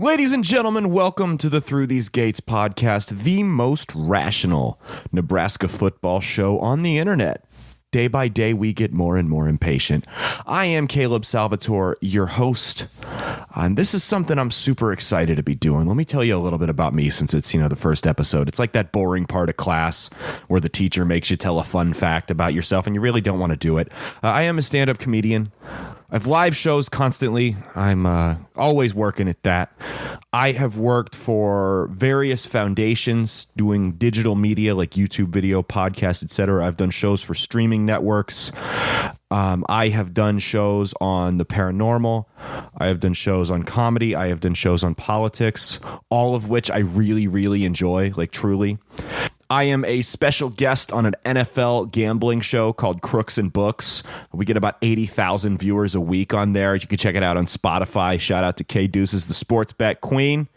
Ladies and gentlemen, welcome to the Through These Gates podcast, the most rational Nebraska football show on the internet. Day by day, we get more and more impatient. I am Caleb Salvatore, your host, and this is something I'm super excited to be doing. Let me tell you a little bit about me since it's, the first episode. It's like that boring part of class where the teacher makes you tell a fun fact about yourself and you really don't want to do it. I am a stand-up comedian. I have live shows constantly. I'm always working at that. I have worked for various foundations doing digital media like YouTube video, podcast, etc. I've done shows for streaming networks. I have done shows on the paranormal. I have done shows on comedy. I have done shows on politics, all of which I really, really enjoy, like truly. I am a special guest on an NFL gambling show called Crooks and Books. We get about 80,000 viewers a week on there. You can check it out on Spotify. Shout out to Kay Deuces, the sports bet queen.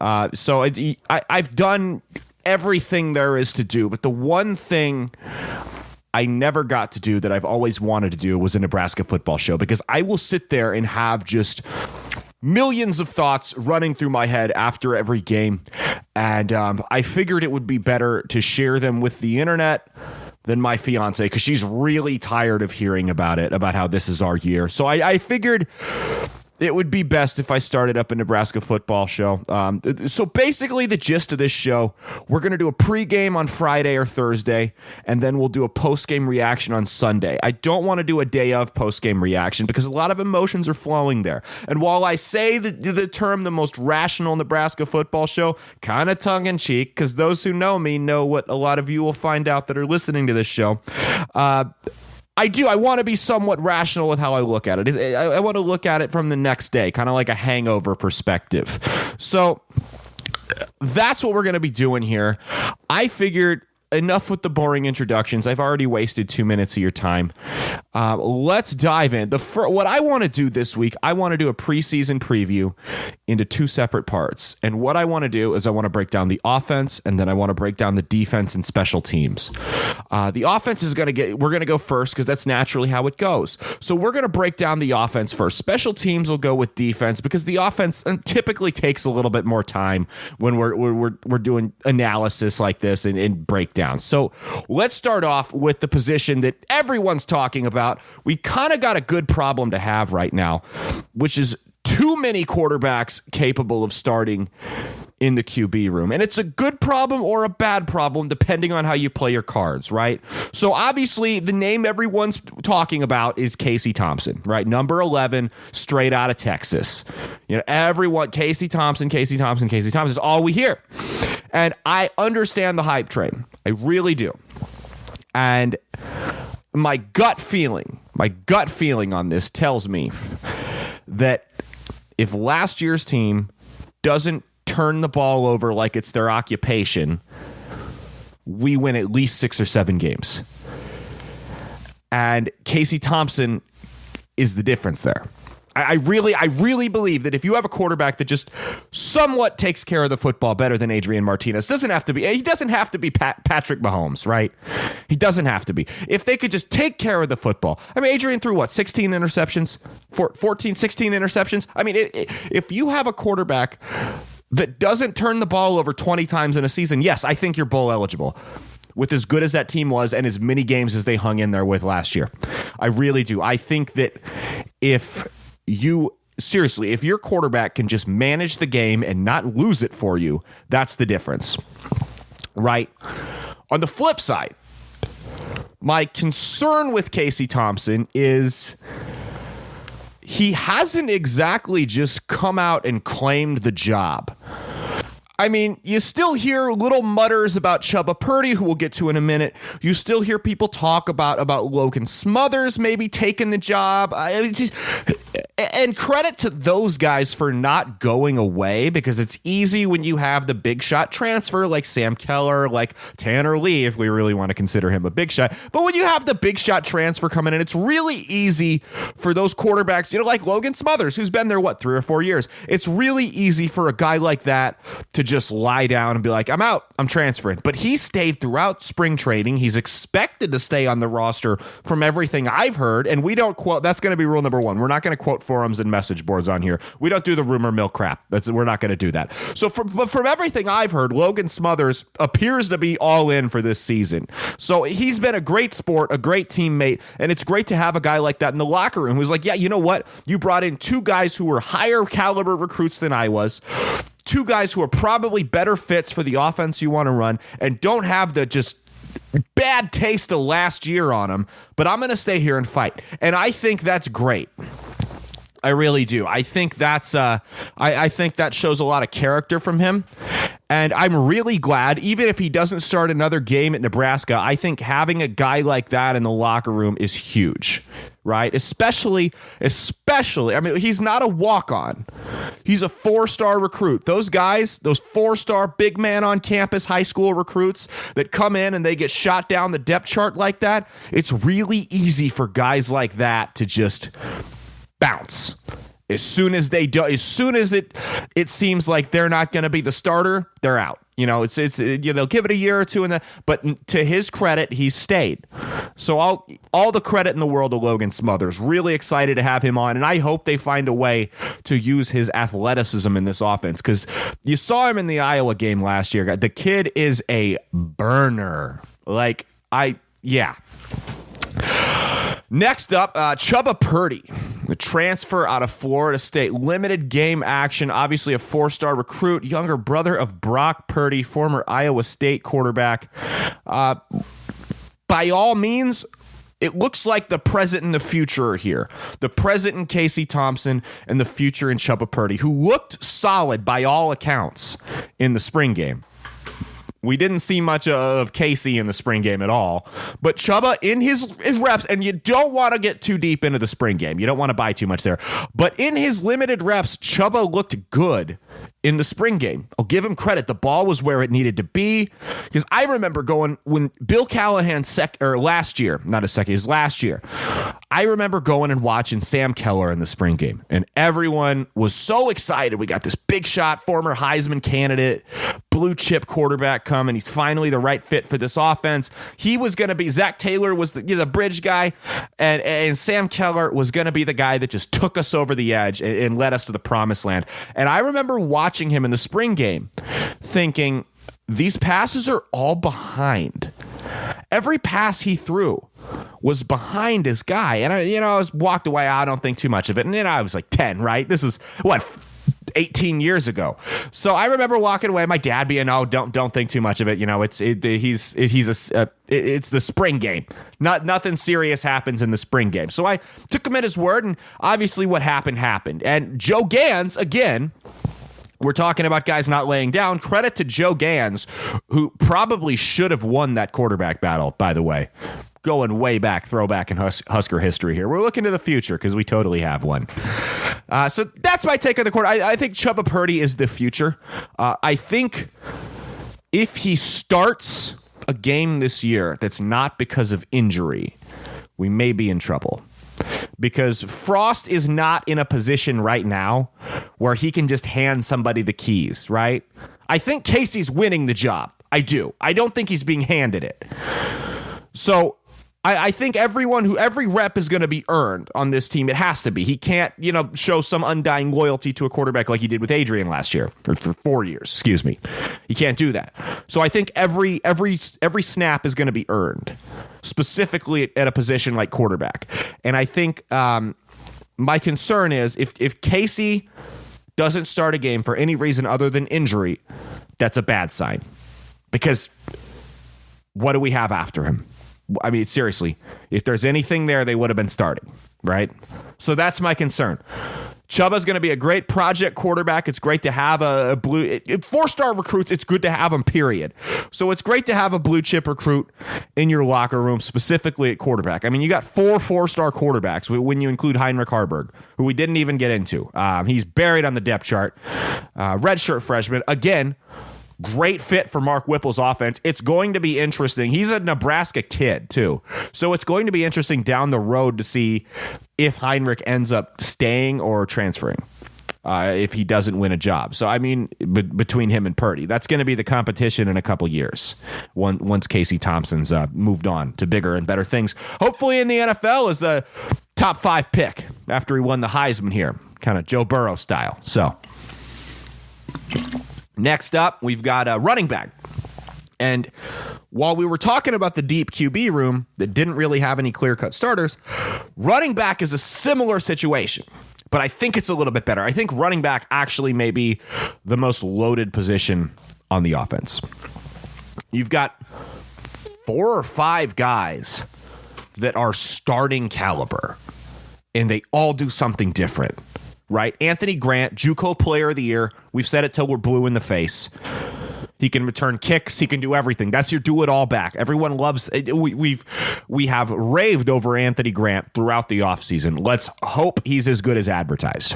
I've done everything there is to do, but the one thing I never got to do that I've always wanted to do was a Nebraska football show, because I will sit there and have just millions of thoughts running through my head after every game. And I figured it would be better to share them with the internet than my fiance, because she's really tired of hearing about it, about how this is our year. So I figured it would be best if I started up a Nebraska football show. So basically the gist of this show, we're going to do a pregame on Friday or Thursday, and then we'll do a postgame reaction on Sunday. I don't want to do a day of postgame reaction because a lot of emotions are flowing there. And while I say the term the most rational Nebraska football show, kind of tongue-in-cheek, because those who know me know what a lot of you will find out that are listening to this show, I want to be somewhat rational with how I look at it. I want to look at it from the next day, kind of like a hangover perspective. So that's what we're going to be doing here. I figured enough with the boring introductions. I've already wasted 2 minutes of your time. Let's dive in. What I want to do this week, I want to do a preseason preview into two separate parts. And what I want to do is I want to break down the offense, and then I want to break down the defense and special teams. The offense is we're going to go first because that's naturally how it goes. So we're going to break down the offense first. Special teams will go with defense because the offense typically takes a little bit more time when we're doing analysis like this and breakdown. So let's start off with the position that everyone's talking about. We kind of got a good problem to have right now, which is too many quarterbacks capable of starting in the QB room. And it's a good problem or a bad problem depending on how you play your cards, right? So obviously the name everyone's talking about is Casey Thompson, right? Number 11, straight out of Texas. Everyone, Casey Thompson is all we hear. And I understand the hype train. I really do. And my gut feeling on this tells me that if last year's team doesn't turn the ball over like it's their occupation, we win at least 6 or 7 games. And Casey Thompson is the difference there. I really believe that if you have a quarterback that just somewhat takes care of the football better than Adrian Martinez, he doesn't have to be Patrick Mahomes, right? He doesn't have to be. If they could just take care of the football. I mean, Adrian threw 16 interceptions, 16 interceptions. I mean, if you have a quarterback that doesn't turn the ball over 20 times in a season, yes, I think you're bowl eligible. With as good as that team was and as many games as they hung in there with last year. I really do. I think that if your quarterback can just manage the game and not lose it for you, that's the difference, right? On the flip side, my concern with Casey Thompson is he hasn't exactly just come out and claimed the job. I mean, you still hear little mutters about Chubba Purdy, who we'll get to in a minute. You still hear people talk about Logan Smothers maybe taking the job. And credit to those guys for not going away, because it's easy when you have the big shot transfer like Sam Keller, like Tanner Lee, if we really want to consider him a big shot. But when you have the big shot transfer coming in, it's really easy for those quarterbacks, like Logan Smothers, who's been there, 3 or 4 years. It's really easy for a guy like that to just lie down and be like, I'm out, I'm transferring. But he stayed throughout spring training. He's expected to stay on the roster from everything I've heard. And we don't quote, that's going to be rule number 1. We're not going to quote forums and message boards on here. We don't do the rumor mill crap. We're not going to do that. So from everything I've heard, Logan Smothers appears to be all in for this season. So he's been a great sport, a great teammate, and it's great to have a guy like that in the locker room who's like, yeah, you know what? You brought in two guys who were higher caliber recruits than I was. Two guys who are probably better fits for the offense you want to run and don't have the just bad taste of last year on them, but I'm going to stay here and fight. And I think that's great. I really do. I think that's I think that shows a lot of character from him. And I'm really glad, even if he doesn't start another game at Nebraska, I think having a guy like that in the locker room is huge, right? Especially, I mean, he's not a walk-on. He's a 4-star recruit. Those guys, those 4-star big man on campus high school recruits that come in and they get shot down the depth chart like that, it's really easy for guys like that to just bounce. As soon as it seems like they're not going to be the starter, they're out. You know, they'll give it a year or two, but to his credit, he's stayed. So all the credit in the world to Logan Smothers. Really excited to have him on, and I hope they find a way to use his athleticism in this offense, because you saw him in the Iowa game last year. The kid is a burner. Next up, Chubba Purdy, the transfer out of Florida State. Limited game action, obviously a 4-star recruit, younger brother of Brock Purdy, former Iowa State quarterback. By all means, it looks like the present and the future are here. The present in Casey Thompson and the future in Chubba Purdy, who looked solid by all accounts in the spring game. We didn't see much of Casey in the spring game at all, but Chubba in his reps, and you don't want to get too deep into the spring game. You don't want to buy too much there. But in his limited reps, Chubba looked good in the spring game. I'll give him credit. The ball was where it needed to be, because I remember going when Bill Callahan last year, I remember going and watching Sam Keller in the spring game, and everyone was so excited. We got this big shot, former Heisman candidate, blue chip quarterback coming. He's finally the right fit for this offense. He was going to be, Zach Taylor was the bridge guy, and Sam Keller was going to be the guy that just took us over the edge and led us to the promised land. And I remember watching him in the spring game thinking, these passes are all behind. Every pass he threw was behind his guy. And I was walked away. I don't think too much of it. And then I was like 10, right? This is 18 years ago. So I remember walking away, my dad being, "Oh, don't think too much of it. You know, it's the spring game. Nothing serious happens in the spring game." So I took him at his word, and obviously what happened. And Joe Gans, again, we're talking about guys not laying down. Credit to Joe Gans, who probably should have won that quarterback battle, by the way. Going way back, throwback in Husker history here. We're looking to the future because we totally have one. So that's my take on the quarter. I think Chubba Purdy is the future. I think if he starts a game this year that's not because of injury, we may be in trouble. Because Frost is not in a position right now where he can just hand somebody the keys, right? I think Casey's winning the job. I do. I don't think he's being handed it. So I think every rep is going to be earned on this team. It has to be. He can't, show some undying loyalty to a quarterback like he did with Adrian last year, or for 4 years, excuse me. He can't do that. So I think every snap is going to be earned, specifically at a position like quarterback. And I think my concern is if Casey doesn't start a game for any reason other than injury, that's a bad sign. Because what do we have after him? I mean, seriously, if there's anything there, they would have been starting, right? So that's my concern. Chubba's going to be a great project quarterback. It's great to have a 4-star recruits. It's good to have them, period. So it's great to have a blue chip recruit in your locker room, specifically at quarterback. I mean, you got 4-star quarterbacks when you include Heinrich Harburg, who we didn't even get into. He's buried on the depth chart. Redshirt freshman. Again, great fit for Mark Whipple's offense. It's going to be interesting. He's a Nebraska kid, too. So it's going to be interesting down the road to see if Heinrich ends up staying or transferring if he doesn't win a job. So, I mean, between him and Purdy, that's going to be the competition in a couple years once Casey Thompson's moved on to bigger and better things. Hopefully in the NFL as the top 5 pick after he won the Heisman here, kind of Joe Burrow style. So next up, we've got a running back. And while we were talking about the deep QB room that didn't really have any clear-cut starters, running back is a similar situation, but I think it's a little bit better. I think running back actually may be the most loaded position on the offense. You've got 4 or 5 guys that are starting caliber, and they all do something different, right? Anthony Grant, JUCO Player of the Year. We've said it till we're blue in the face. He can return kicks. He can do everything. That's your do-it-all back. Everyone loves. We have raved over Anthony Grant throughout the offseason. Let's hope he's as good as advertised.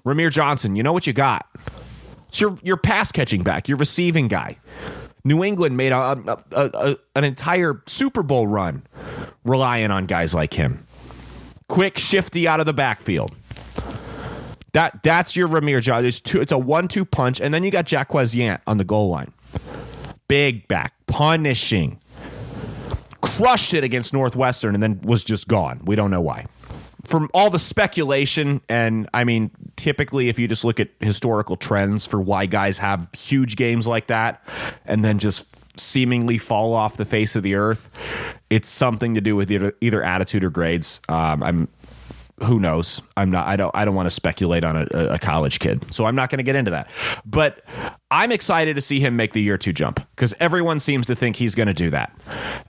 Ramir Johnson, you know what you got. It's your pass-catching back, your receiving guy. New England made an entire Super Bowl run relying on guys like him. Quick, shifty out of the backfield. That's your Ramir Johnson. It's a 1-2 punch, and then you got Jaquez Yant on the goal line. Big back, punishing. Crushed it against Northwestern and then was just gone. We don't know why. From all the speculation, and I mean, typically if you just look at historical trends for why guys have huge games like that and then just seemingly fall off the face of the earth, it's something to do with either attitude or grades. Who knows? I don't want to speculate on a college kid, so I'm not going to get into that. But I'm excited to see him make the year 2 jump because everyone seems to think he's going to do that,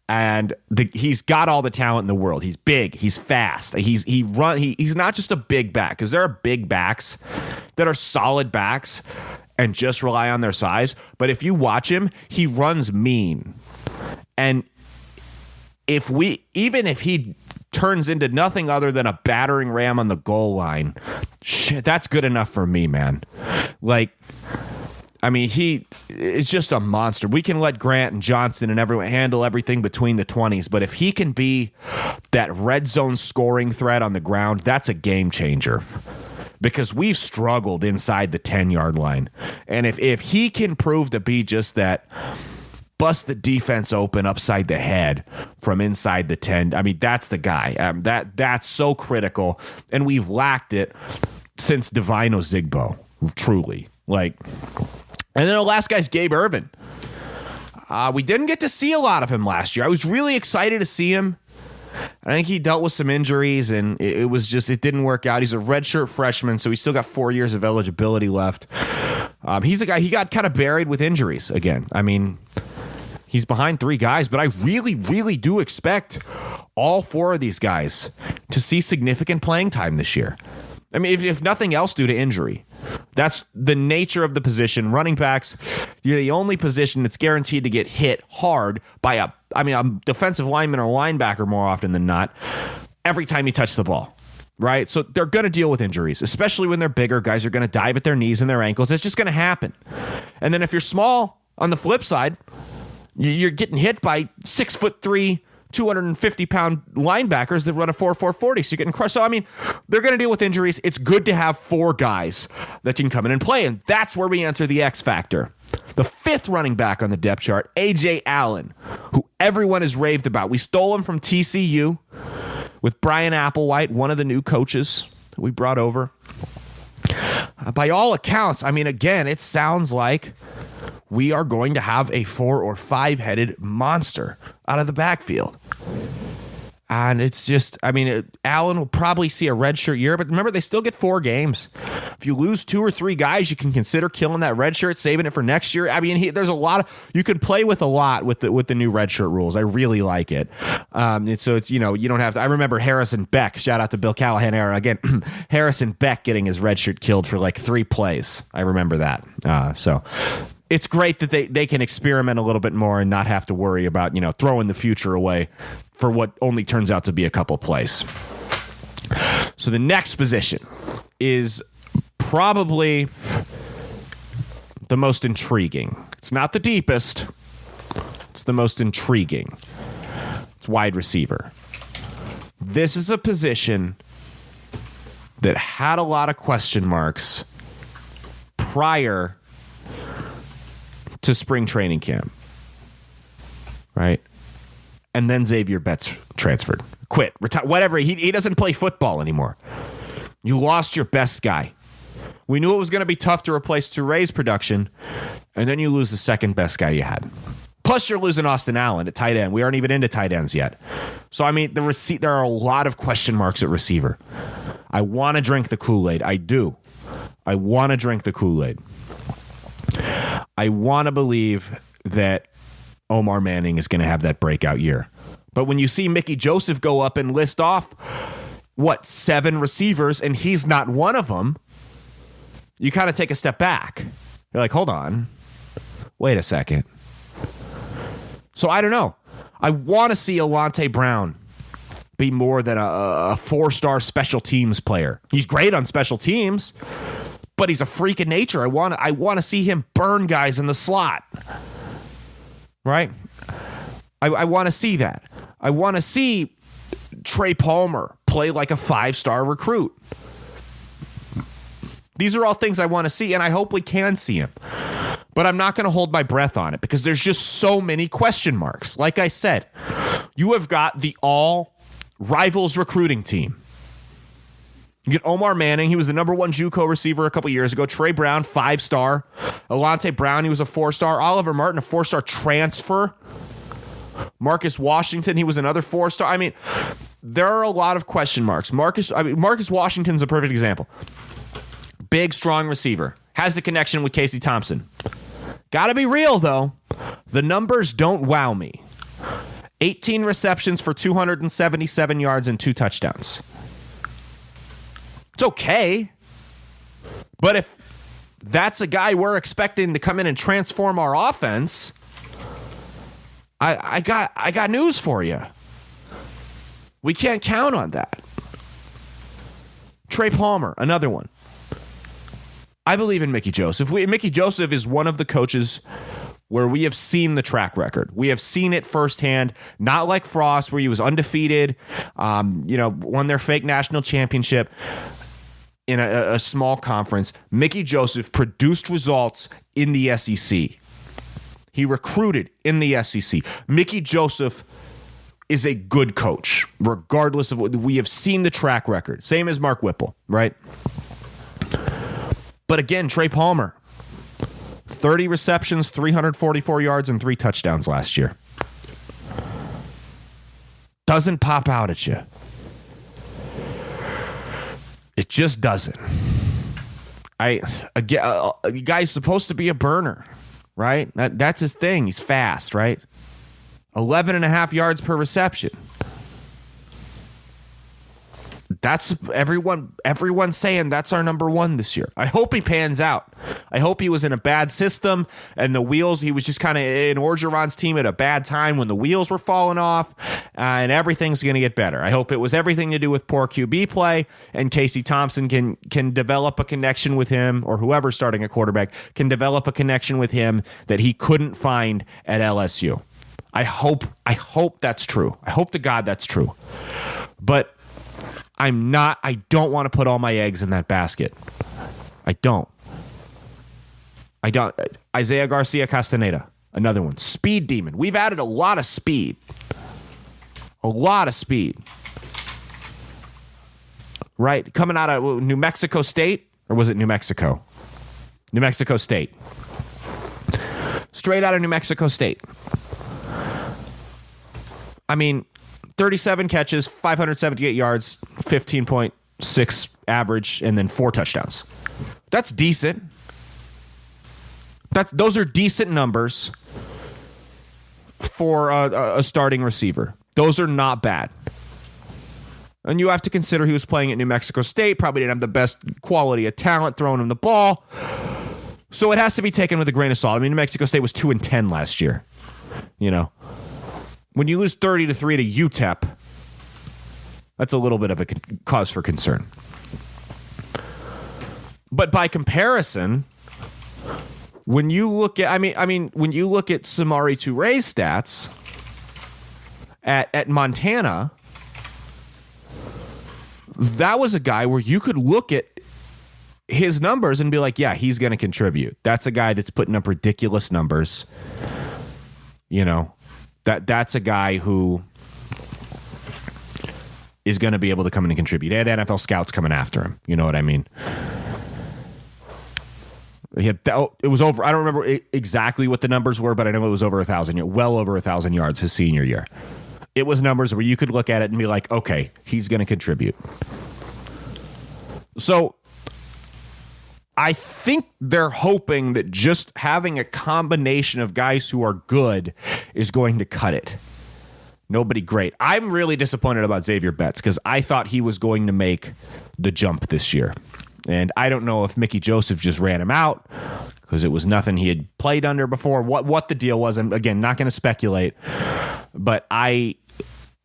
and he's got all the talent in the world. He's big, he's fast, he's not just a big back, because there are big backs that are solid backs and just rely on their size. But if you watch him, he runs mean, and even if he turns into nothing other than a battering ram on the goal line, shit, that's good enough for me, man. Like, I mean, he is just a monster. We can let Grant and Johnson and everyone handle everything between the 20s, but if he can be that red zone scoring threat on the ground, that's a game changer. Because we've struggled inside the 10-yard line. And if he can prove to be just that, bust the defense open upside the head from inside the 10. I mean, that's the guy. That's so critical, and we've lacked it since Divino Zigbo, truly. Like, and then the last guy's Gabe Ervin. We didn't get to see a lot of him last year. I was really excited to see him. I think he dealt with some injuries, and it didn't work out. He's a redshirt freshman, so he's still got 4 years of eligibility left. He's a guy, he got kind of buried with injuries again. I mean, he's behind 3 guys, but I really, really do expect all 4 of these guys to see significant playing time this year. I mean, if nothing else due to injury. That's the nature of the position. Running backs, you're the only position that's guaranteed to get hit hard by a defensive lineman or linebacker more often than not every time you touch the ball. Right? So they're going to deal with injuries, especially when they're bigger. Guys are going to dive at their knees and their ankles. It's just going to happen. And then if you're small, on the flip side, you're getting hit by 6'3", 250-pound linebackers that run a 4.40, so you're getting crushed. So, I mean, they're going to deal with injuries. It's good to have 4 guys that can come in and play, and that's where we enter the X factor. The 5th running back on the depth chart, A.J. Allen, who everyone has raved about. We stole him from TCU with Brian Applewhite, one of the new coaches that we brought over. By all accounts, I mean, again, it sounds like we are going to have a 4 or 5-headed monster out of the backfield. And it's just, I mean, Allen will probably see a redshirt year, but remember, they still get 4 games. If you lose 2 or 3 guys, you can consider killing that redshirt, saving it for next year. I mean, there's a lot you can play with a lot with the new redshirt rules. I really like it. So it's, you don't have to. I remember Harrison Beck, shout out to Bill Callahan era again. Harrison Beck getting his redshirt killed for like 3 plays. I remember that. So it's great that they can experiment a little bit more and not have to worry about, throwing the future away for what only turns out to be a couple plays. So the next position is probably the most intriguing. It's not the deepest. It's the most intriguing. It's wide receiver. This is a position that had a lot of question marks prior to spring training camp, right? And then Xavier Betts transferred, quit, retired, whatever. He doesn't play football anymore. You lost your best guy. We knew it was going to be tough to replace Touré's production, and then you lose the second best guy you had. Plus, you're losing Austin Allen at tight end. We aren't even into tight ends yet. So, I mean, there are a lot of question marks at receiver. I want to drink the Kool-Aid. I do. I want to drink the Kool-Aid. I want to believe that Omar Manning is going to have that breakout year. But when you see Mickey Joseph go up and list off, 7 receivers, and he's not one of them, you kind of take a step back. You're like, hold on. Wait a second. So I don't know. I want to see Alante Brown be more than a 4-star special teams player. He's great on special teams, but he's a freak of nature. I want to see him burn guys in the slot. Right? I want to see that. I want to see Trey Palmer play like a 5-star recruit. These are all things I want to see, and I hope we can see him. But I'm not going to hold my breath on it because there's just so many question marks. Like I said, you have got the all rivals recruiting team. You get Omar Manning. He was the number 1 JUCO receiver a couple years ago. Trey Brown, 5-star. Alante Brown, he was a 4-star. Oliver Martin, a 4-star transfer. Marcus Washington, he was another 4-star. I mean, there are a lot of question marks. Marcus Washington's a perfect example. Big, strong receiver. Has the connection with Casey Thompson. Gotta be real, though. The numbers don't wow me. 18 receptions for 277 yards and 2 touchdowns. It's okay. But if that's a guy we're expecting to come in and transform our offense, I got news for you. We can't count on that. Trey Palmer, another one. I believe in Mickey Joseph. Mickey Joseph is one of the coaches where we have seen the track record. We have seen it firsthand, not like Frost, where he was undefeated, won their fake national championship in a small conference. Mickey Joseph produced results in the SEC. He recruited in the SEC. Mickey Joseph is a good coach, regardless of what we have seen the track record. Same as Mark Whipple, right? But again, Trey Palmer, 30 receptions, 344 yards, and 3 touchdowns last year. Doesn't pop out at you. It just doesn't. A guy's supposed to be a burner, right? That's his thing. He's fast, right? 11.5 yards per reception. That's everyone saying that's our number 1 this year. I hope he pans out. I hope he was in a bad system and he was just kind of in Orgeron's team at a bad time when the wheels were falling off, and everything's going to get better. I hope it was everything to do with poor QB play, and Casey Thompson can develop a connection with him, or whoever's starting a quarterback can develop a connection with him that he couldn't find at LSU. I hope that's true. I hope to God that's true. But I don't want to put all my eggs in that basket. I don't. Isaiah Garcia Castaneda, another one. Speed demon. We've added a lot of speed. Right? Coming out of New Mexico State, or was it New Mexico? New Mexico State. Straight out of New Mexico State. I mean, 37 catches, 578 yards, 15.6 average, and then 4 touchdowns. That's decent. Those are decent numbers for a starting receiver. Those are not bad. And you have to consider he was playing at New Mexico State, probably didn't have the best quality of talent throwing him the ball. So it has to be taken with a grain of salt. I mean, New Mexico State was 2-10 last year. When you lose 30-3 to UTEP, that's a little bit of a cause for concern. But by comparison, when you look at, when you look at Samori Touré's stats at Montana, that was a guy where you could look at his numbers and be like, yeah, he's going to contribute. That's a guy that's putting up ridiculous numbers. That's a guy who is going to be able to come in and contribute. They had NFL scouts coming after him. You know what I mean? It was over. I don't remember exactly what the numbers were, but I know it was over 1,000, well over 1,000 yards his senior year. It was numbers where you could look at it and be like, okay, he's going to contribute. So I think they're hoping that just having a combination of guys who are good is going to cut it. Nobody great. I'm really disappointed about Xavier Betts because I thought he was going to make the jump this year. And I don't know if Mickey Joseph just ran him out because it was nothing he had played under before. What the deal was, I'm, again, not going to speculate. But I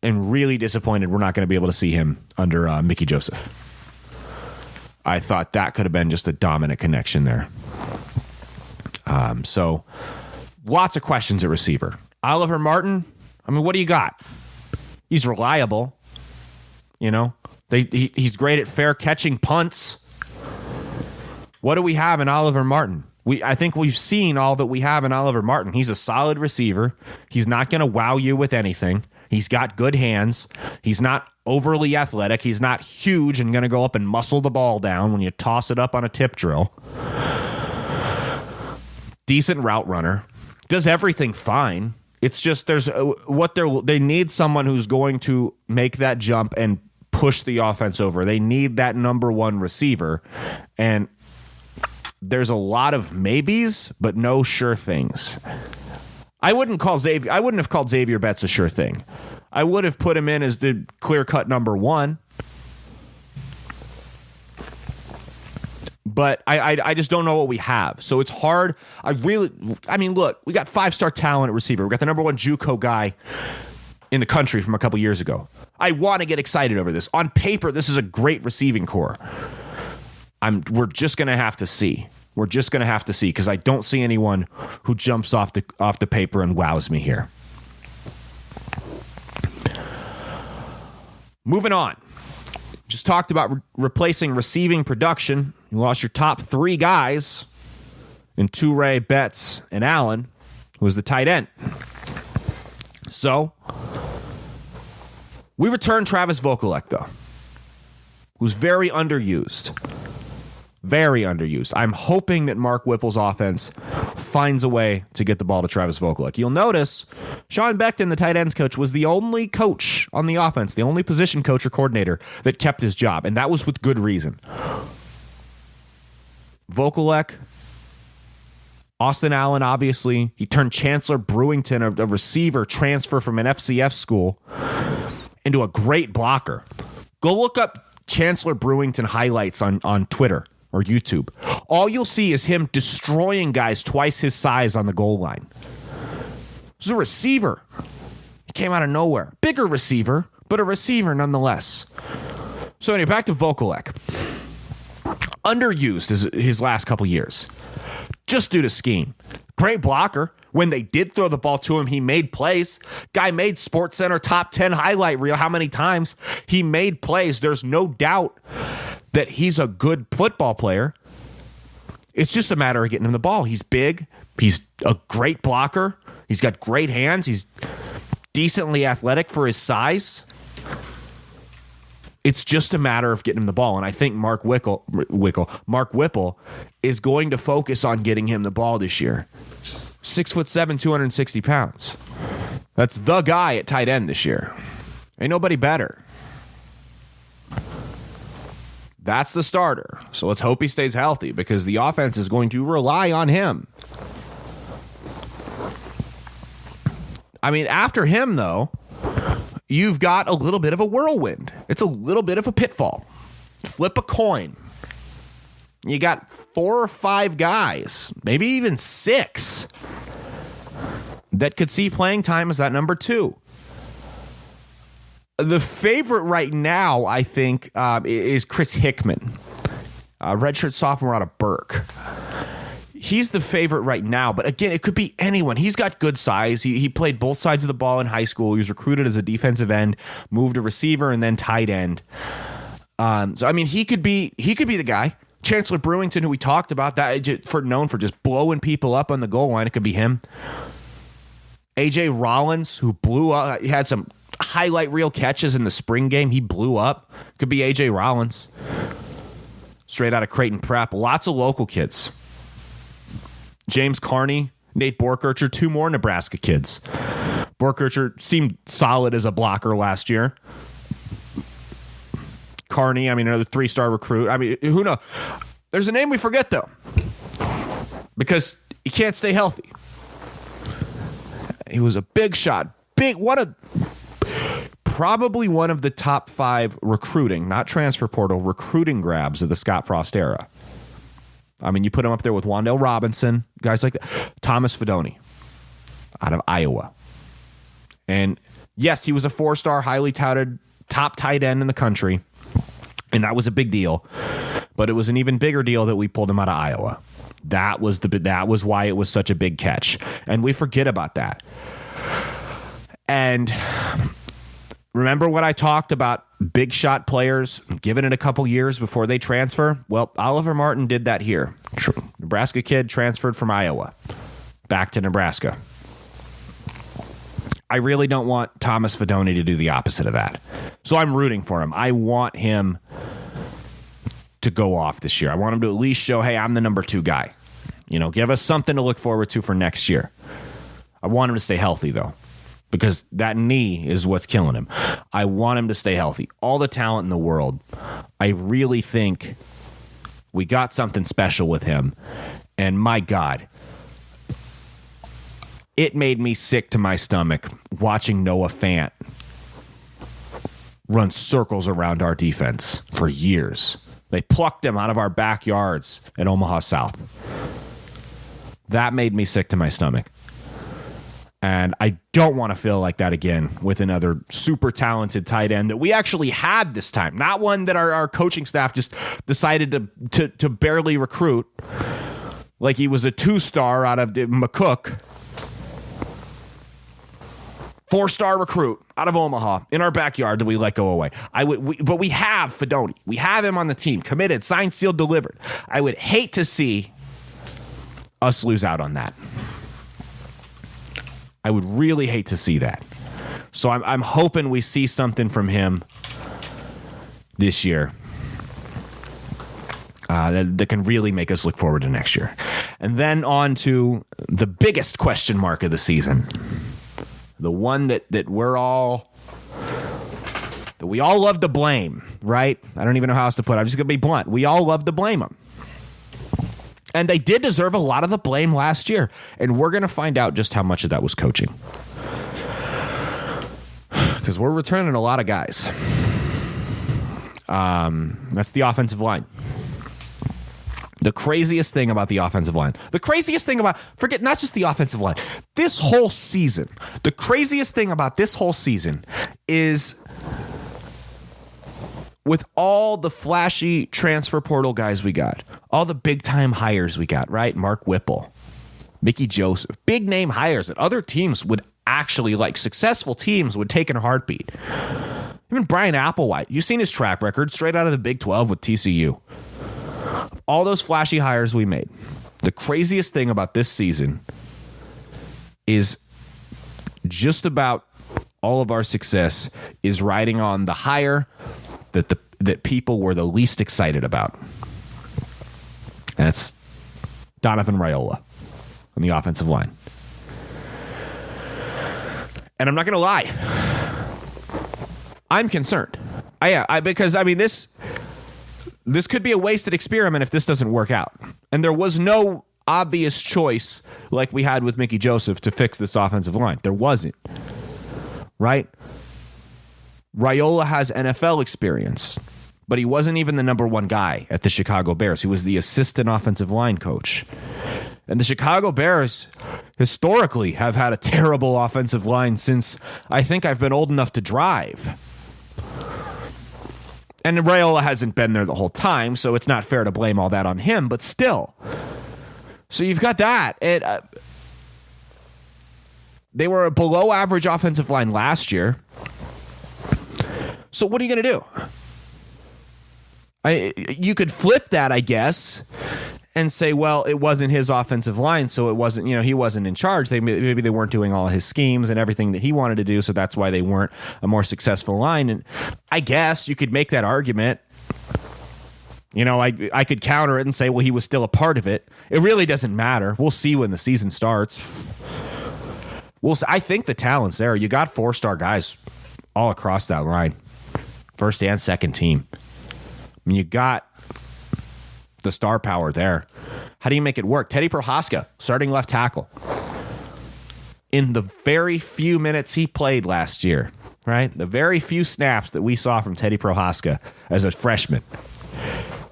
am really disappointed we're not going to be able to see him under Mickey Joseph. I thought that could have been just a dominant connection there. So lots of questions at receiver. Oliver Martin, I mean, what do you got? He's reliable. You know, he's great at fair catching punts. What do we have in Oliver Martin? I think we've seen all that we have in Oliver Martin. He's a solid receiver. He's not going to wow you with anything. He's got good hands. He's not overly athletic. He's not huge and going to go up and muscle the ball down when you toss it up on a tip drill. Decent route runner. Does everything fine. It's just they need someone who's going to make that jump and push the offense over. They need that number one receiver. And there's a lot of maybes, but no sure things. I wouldn't have called Xavier Betts a sure thing. I would have put him in as the clear-cut number one. But I just don't know what we have. So it's hard. Look, we got 5-star talent at receiver. We got the number one JUCO guy in the country from a couple years ago. I want to get excited over this. On paper, this is a great receiving core. We're just going to have to see. We're just going to have to see because I don't see anyone who jumps off the paper and wows me here. Moving on. Just talked about replacing receiving production. You lost your top 3 guys in Toure, Betts, and Allen, who was the tight end. So, we returned Travis Vokolek, though, who's very underused. Very underused. I'm hoping that Mark Whipple's offense finds a way to get the ball to Travis Vokolek. You'll notice Sean Beckton, the tight ends coach, was the only coach on the offense, the only position coach or coordinator that kept his job, and that was with good reason. Vokolek, Austin Allen, obviously. He turned Chancellor Brewington, a receiver transfer from an FCS school, into a great blocker. Go look up Chancellor Brewington highlights on Twitter or YouTube. All you'll see is him destroying guys twice his size on the goal line. This is a receiver. He came out of nowhere. Bigger receiver, but a receiver nonetheless. So anyway, back to Vokolek. Underused his last couple years. Just due to scheme. Great blocker. When they did throw the ball to him, he made plays. Guy made SportsCenter top 10 highlight reel. How many times? He made plays. There's no doubt that he's a good football player. It's just a matter of getting him the ball. He's big. He's a great blocker. He's got great hands. He's decently athletic for his size. It's just a matter of getting him the ball. And I think Mark Whipple is going to focus on getting him the ball this year. 6'7", 260 pounds. That's the guy at tight end this year. Ain't nobody better. That's the starter. So let's hope he stays healthy because the offense is going to rely on him. I mean, after him, though, you've got a little bit of a whirlwind. It's a little bit of a pitfall. Flip a coin. You got 4 or 5 guys, maybe even 6, that could see playing time as that number 2. The favorite right now, I think, is Chris Hickman, redshirt sophomore out of Burke. He's the favorite right now, but again, it could be anyone. He's got good size. He played both sides of the ball in high school. He was recruited as a defensive end, moved to receiver, and then tight end. So I mean, he could be the guy. Chancellor Brewington, who we talked about, known for just blowing people up on the goal line. It could be him. AJ Rollins, who blew up, he had some highlight reel catches in the spring game. He blew up. Could be A.J. Rollins. Straight out of Creighton Prep. Lots of local kids. James Carney, Nate Borkircher, 2 more Nebraska kids. Borkircher seemed solid as a blocker last year. Carney, another 3-star recruit. Who knows? There's a name we forget, though, because he can't stay healthy. He was a big shot. Probably one of the top 5 recruiting, not transfer portal, recruiting grabs of the Scott Frost era. You put him up there with Wandale Robinson, guys like that. Thomas Fedoni out of Iowa. And yes, he was a 4-star, highly touted top tight end in the country. And that was a big deal. But it was an even bigger deal that we pulled him out of Iowa. That was why it was such a big catch. And we forget about that. And remember when I talked about big shot players giving it a couple years before they transfer? Well, Oliver Martin did that here. Nebraska kid transferred from Iowa back to Nebraska. I really don't want Thomas Fedoni to do the opposite of that. So I'm rooting for him. I want him to go off this year. I want him to at least show, hey, I'm the number 2 guy. Give us something to look forward to for next year. I want him to stay healthy, though, because that knee is what's killing him. I want him to stay healthy. All the talent in the world. I really think we got something special with him. And my God, it made me sick to my stomach watching Noah Fant run circles around our defense for years. They plucked him out of our backyards at Omaha South. That made me sick to my stomach. And I don't want to feel like that again with another super talented tight end that we actually had this time. Not one that our coaching staff just decided to barely recruit like he was a 2-star out of McCook. 4-star recruit out of Omaha in our backyard that we let go away. But we have Fedoni. We have him on the team, committed, signed, sealed, delivered. I would hate to see us lose out on that. I would really hate to see that. So I'm hoping we see something from him this year that can really make us look forward to next year. And then on to the biggest question mark of the season. The one that we all love to blame, right? I don't even know how else to put it. I'm just going to be blunt. We all love to blame them. And they did deserve a lot of the blame last year. And we're going to find out just how much of that was coaching. Because we're returning a lot of guys. That's the offensive line. The craziest thing about the offensive line, forget not just the offensive line, this whole season, the craziest thing about this whole season is with all the flashy transfer portal guys we got, all the big time hires we got, right? Mark Whipple, Mickey Joseph, big name hires that other teams would actually, like successful teams would take in a heartbeat. Even Brian Applewhite, you've seen his track record straight out of the Big 12 with TCU. All those flashy hires we made. The craziest thing about this season is just about all of our success is riding on the hire that people were the least excited about. And it's Donovan Raiola on the offensive line. And I'm not going to lie. I'm concerned. Because this could be a wasted experiment if this doesn't work out. And there was no obvious choice like we had with Mickey Joseph to fix this offensive line. There wasn't. Right? Raiola has NFL experience, but he wasn't even the number one guy at the Chicago Bears. He was the assistant offensive line coach. And the Chicago Bears historically have had a terrible offensive line since I think I've been old enough to drive. And Raiola hasn't been there the whole time, so it's not fair to blame all that on him, but still. So you've got that. They were a below average offensive line last year. So what are you going to do? You could flip that, I guess, and say, well, it wasn't his offensive line, so it wasn't, he wasn't in charge. Maybe they weren't doing all his schemes and everything that he wanted to do, so that's why they weren't a more successful line. And I guess you could make that argument. I could counter it and say, well, he was still a part of it. It really doesn't matter. We'll see when the season starts. I think the talent's there. You got 4-star guys all across that line, first and second team. You got the star power there. How do you make it work? Teddy Prohaska, starting left tackle. In the very few minutes he played last year, right? The very few snaps that we saw from Teddy Prohaska as a freshman,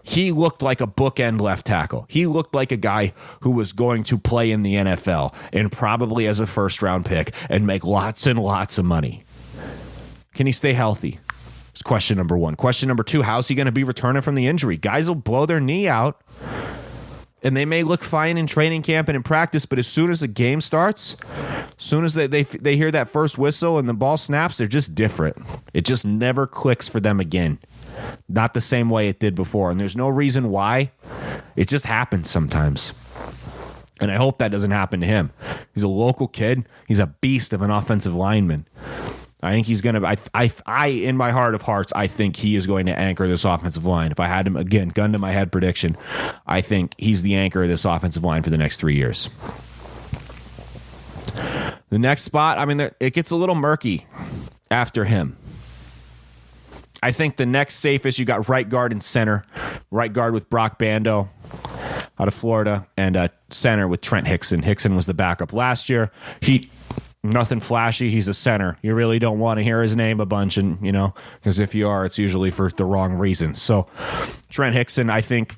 he looked like a bookend left tackle. He looked like a guy who was going to play in the NFL and probably as a first-round pick and make lots and lots of money. Can he stay healthy? It's question number one. Question number two, how's he going to be returning from the injury? Guys will blow their knee out, and they may look fine in training camp and in practice, but as soon as the game starts, as soon as they hear that first whistle and the ball snaps, they're just different. It just never clicks for them again. Not the same way it did before, and there's no reason why. It just happens sometimes. And I hope that doesn't happen to him. He's a local kid. He's a beast of an offensive lineman. I think he's going to, I in my heart of hearts, I think he is going to anchor this offensive line. If I had him, again, gun to my head prediction, I think he's the anchor of this offensive line for the next 3 years. The next spot, it gets a little murky after him. I think the next safest, you got right guard and center. Right guard with Brock Bando out of Florida, and center with Trent Hickson. Hickson was the backup last year. Nothing flashy. He's a center. You really don't want to hear his name a bunch, and because if you are, it's usually for the wrong reasons. So Trent Hickson, I think,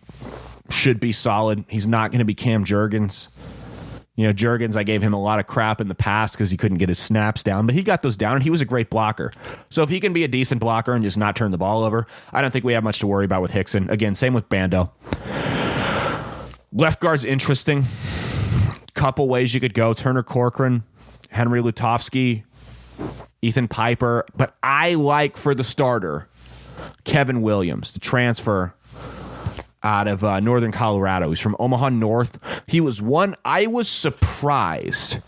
should be solid. He's not going to be Cam Jurgens. Jurgens, I gave him a lot of crap in the past because he couldn't get his snaps down, but he got those down, and he was a great blocker. So if he can be a decent blocker and just not turn the ball over, I don't think we have much to worry about with Hickson. Again, same with Bando. Left guard's interesting. Couple ways you could go. Turner Corcoran, Henry Lutovsky, Ethan Piper. But I like, for the starter, Kevin Williams, the transfer out of Northern Colorado. He's from Omaha North. He was one I was surprised,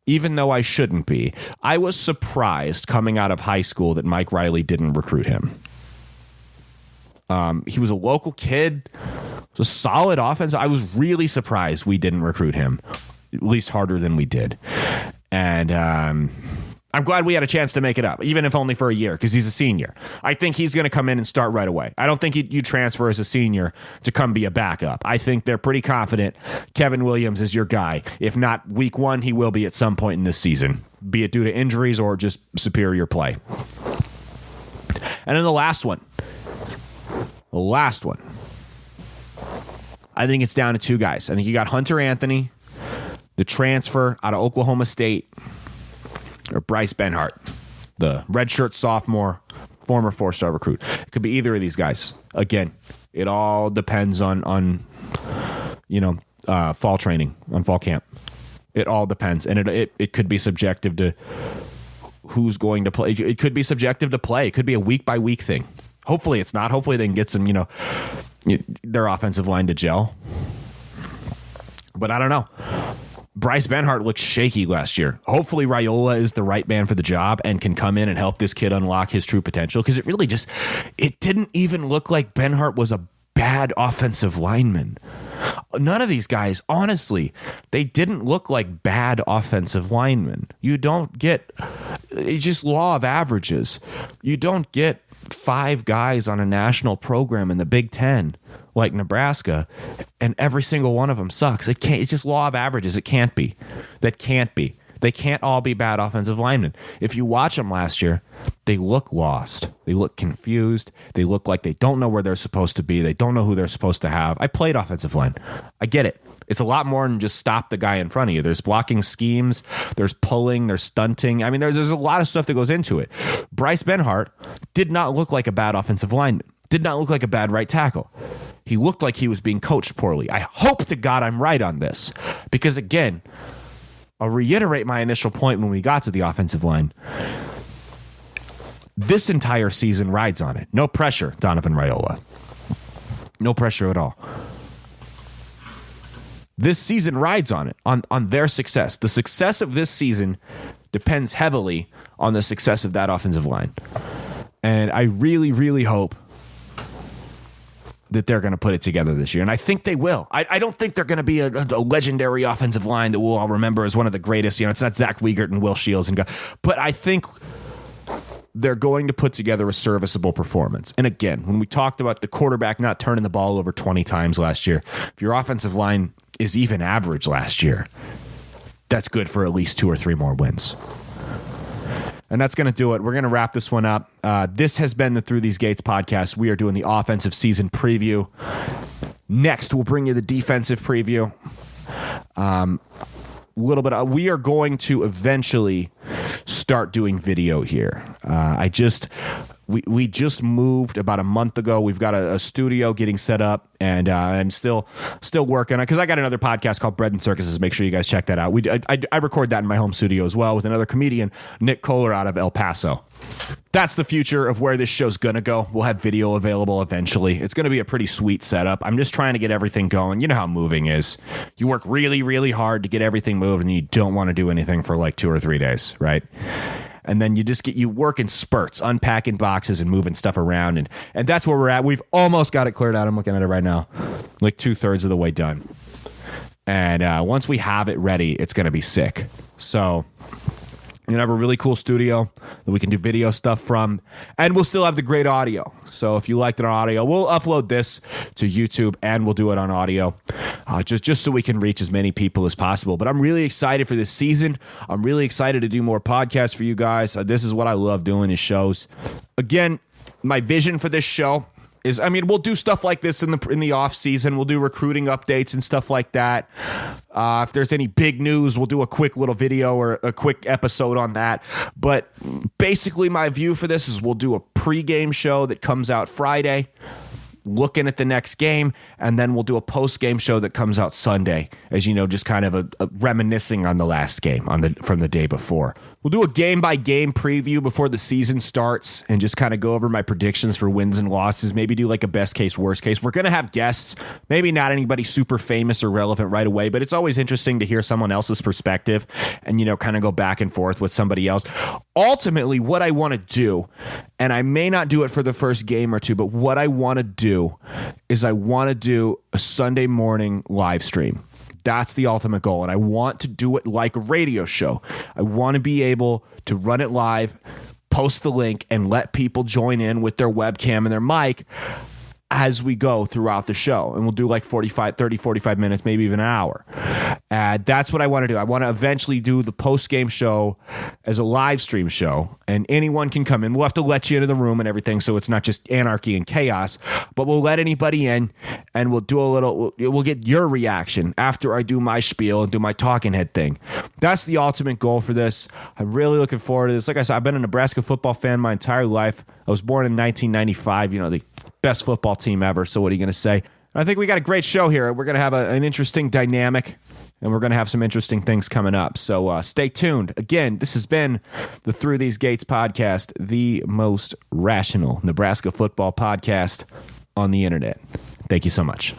even though I shouldn't be. I was surprised coming out of high school that Mike Riley didn't recruit him. He was a local kid. It was a solid offense. I was really surprised we didn't recruit him, at least harder than we did. And I'm glad we had a chance to make it up, even if only for a year, because he's a senior. I think he's going to come in and start right away. I don't think you transfer as a senior to come be a backup. I think they're pretty confident Kevin Williams is your guy. If not week one, he will be at some point in this season, be it due to injuries or just superior play. And then the last one. I think it's down to two guys. I think you got Hunter Anthony, the transfer out of Oklahoma State, or Bryce Benhart, the redshirt sophomore, former 4-star recruit. It could be either of these guys. Again, it all depends on fall training, on fall camp. It all depends, and it could be subjective to who's going to play. It could be subjective to play. It could be a week by week thing. Hopefully, it's not. Hopefully, they can get some their offensive line to gel. But I don't know. Bryce Benhart looked shaky last year. Hopefully Raiola is the right man for the job and can come in and help this kid unlock his true potential, because it didn't even look like Benhart was a bad offensive lineman. None of these guys, honestly, they didn't look like bad offensive linemen. It's just law of averages. You don't get 5 guys on a national program in the Big Ten like Nebraska, and every single one of them sucks. It's just law of averages. It can't be. That can't be. They can't all be bad offensive linemen. If you watch them last year, they look lost. They look confused. They look like they don't know where they're supposed to be. They don't know who they're supposed to have. I played offensive line. I get it. It's a lot more than just stop the guy in front of you. There's blocking schemes. There's pulling. There's stunting. There's a lot of stuff that goes into it. Bryce Benhart did not look like a bad offensive lineman. Did not look like a bad right tackle. He looked like he was being coached poorly. I hope to God I'm right on this, because again, I'll reiterate my initial point when we got to the offensive line. This entire season rides on it. No pressure, Donovan Raiola. No pressure at all. this season rides on it, on their success. The success of this season depends heavily on the success of that offensive line. And I really, really hope that they're going to put it together this year. And I think they will. I don't think they're going to be a legendary offensive line that we'll all remember as one of the greatest. It's not Zach Wiegert and Will Shields. But I think they're going to put together a serviceable performance. And again, when we talked about the quarterback not turning the ball over 20 times last year, if your offensive line is even average last year, that's good for at least 2 or 3 more wins. And that's going to do it. We're going to wrap this one up. This has been the Through These Gates podcast. We are doing the offensive season preview. Next, we'll bring you the defensive preview. We are going to eventually start doing video here. We just moved about a month ago. We've got a studio getting set up, and I'm still working on it because I got another podcast called Bread and Circuses. Make sure you guys check that out. I record that in my home studio as well with another comedian, Nick Kohler, out of El Paso. That's the future of where this show's going to go. We'll have video available eventually. It's going to be a pretty sweet setup. I'm just trying to get everything going. You know how moving is. You work really, really hard to get everything moved, and you don't want to do anything for like 2 or 3 days, right? And then you work in spurts, unpacking boxes and moving stuff around. And that's where we're at. We've almost got it cleared out. I'm looking at it right now. Like 2/3 of the way done. And once we have it ready, it's going to be sick. So we're going to have a really cool studio that we can do video stuff from. And we'll still have the great audio. So if you liked our audio, we'll upload this to YouTube and we'll do it on audio. Just so we can reach as many people as possible. But I'm really excited for this season. I'm really excited to do more podcasts for you guys. This is what I love doing, is shows. Again, my vision for this show is, we'll do stuff like this in the off season. We'll do recruiting updates and stuff like that. If there's any big news, we'll do a quick little video or a quick episode on that. But basically my view for this is we'll do a pregame show that comes out Friday, looking at the next game, and then we'll do a post-game show that comes out Sunday, as you know, just kind of a reminiscing on the last game from the day before. We'll do a game-by-game preview before the season starts and just kind of go over my predictions for wins and losses, maybe do like a best case, worst case. We're going to have guests, maybe not anybody super famous or relevant right away, but it's always interesting to hear someone else's perspective and, kind of go back and forth with somebody else. Ultimately, what I want to do, and I may not do it for the first game or two, but what I want to do is I want to do a Sunday morning live stream. That's the ultimate goal. And I want to do it like a radio show. I want to be able to run it live, post the link, and let people join in with their webcam and their mic as we go throughout the show. And we'll do like 45 minutes, maybe even an hour. That's what I want to do. I want to eventually do the post-game show as a live stream show, and anyone can come in. We'll have to let you into the room and everything, so it's not just anarchy and chaos, but we'll let anybody in, and we'll do we'll get your reaction after I do my spiel and do my talking head thing. That's the ultimate goal for this. I'm really looking forward to this. Like I said, I've been a Nebraska football fan my entire life. I was born in 1995, the best football team ever. So what are you going to say? I think we got a great show here. We're going to have an interesting dynamic, and we're going to have some interesting things coming up. So stay tuned. Again, this has been the Through These Gates podcast, the most rational Nebraska football podcast on the internet. Thank you so much.